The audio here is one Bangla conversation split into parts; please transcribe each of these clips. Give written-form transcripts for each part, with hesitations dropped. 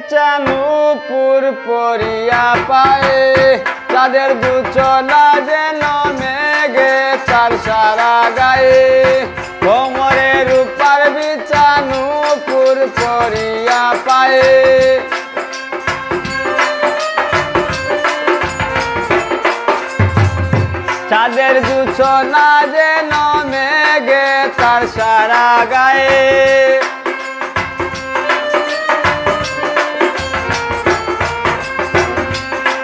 বিচানুপুর পরিয়া পায়ে চাঁদের দুচলা যেন মেঘে তার সারা গায়ে কোমরে রূপার বিচানুপুর পরিয়া পায়ে চাঁদের দুচলা যেন মেঘে তার সারা গায়ে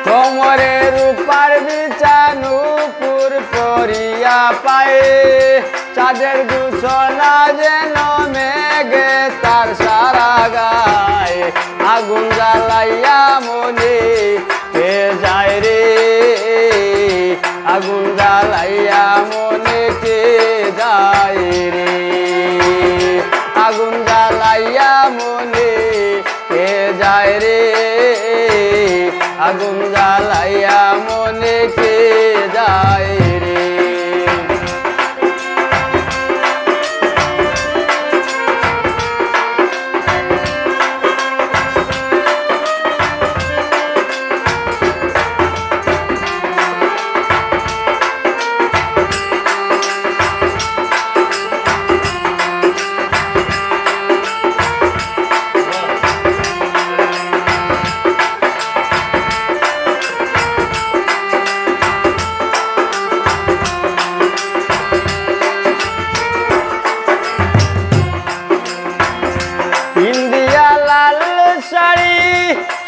কোমরে রূপার বিচানুপুর পরিয়া পায়ে চাঁদের দুছনা যেন মেঘে তার সারা গায়ে আগুন জ্বালাইয়া মনে কে যায় রে আগুন জ্বালাইয়া মনে কে যায় রে আগুন জ্বালাইয়া মনে কে যায় রে আগুন জ্বালাইয়া মনে কে যায় রে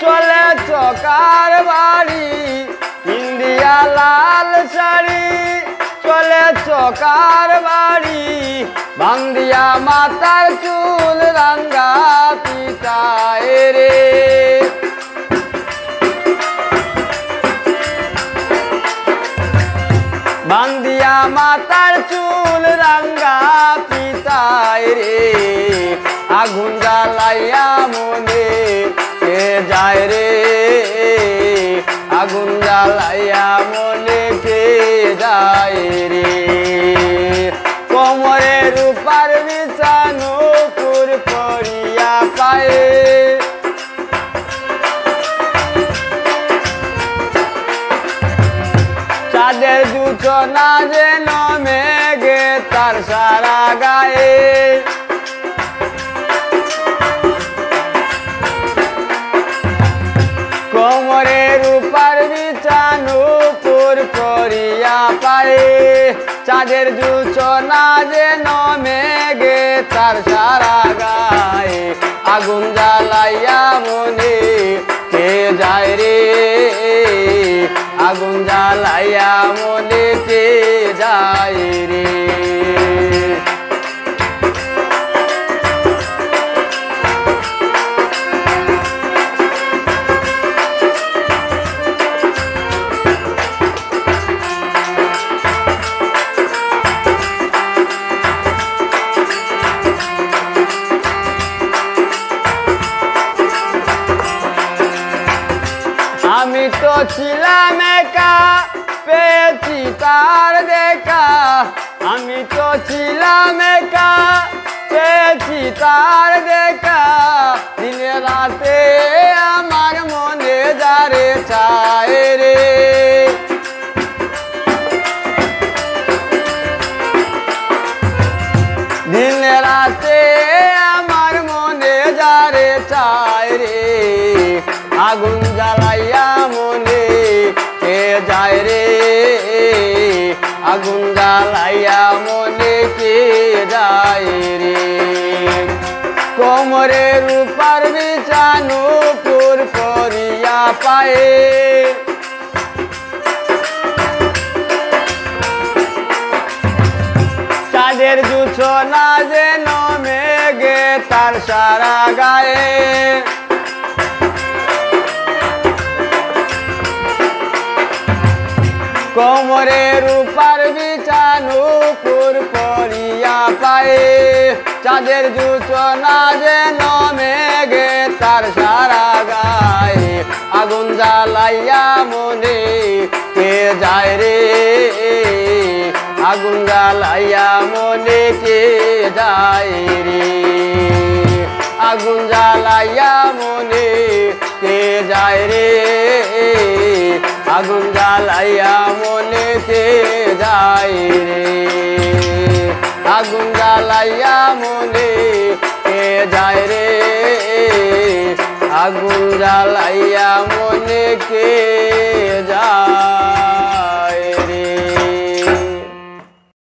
চলে চকার বাড়ি ইন্ডিয়া লাল শাড়ি চলে চকার বাড়ি বান্দিয়া মাতার চুল রাঙ্গা পিতায় রে বান্দিয়া মাতার চুল রাঙ্গা পিতায় রে আগুন জ্বালাইয়া মনে কে যায় রে আগুন জ্বালাইয়া মনে কে যায় রে কোমরে রূপার বিচানুপুর পরিয়া পায়ে চাঁদের দুচনা যেন মেঘে তার সারা গায়ে কোমরে রূপার বিচানুপুর পরিয়া পায়ে চাঁদের দুচনা যেন মেঘে তার সারা গায়ে আগুন জ্বালাইয়া মনে কে যায় রে আগুন জ্বালাইয়া মনে কে যায় রে আমি তো ছিলাম একা পেয়েছি তার দেখা আমি তো ছিলাম একা পেয়েছি তার দেখা দিনে রাতে আমার মনে যারে চায় রে দিনে রাতে আমার মনে যারে চায় রে আগুন জ্বালাইয়া মনে কে যায় রে আগুন জ্বালাইয়া মনে কে যায় রে কোমরে রূপার বিচানুপুর পরিয়া পায়ে চাঁদের দুছনা যেন মেঘে তার সারা গায়ে কোমরে রূপার বিচানুপুর পরিয়া পায়ে চাঁদের দুচনা যেন মেঘে তার সারা গায়ে আগুন জ্বালাইয়া মনে কে যায় রে আগুন জ্বালাইয়া মনে কে যায় রে আগুন জ্বালাইয়া মনে যায় রে আগুন জ্বালাইয়া মনে কে যায় রে আগুন জ্বালাইয়া মনে কে যায় রে আগুন জ্বালাইয়া মনে কে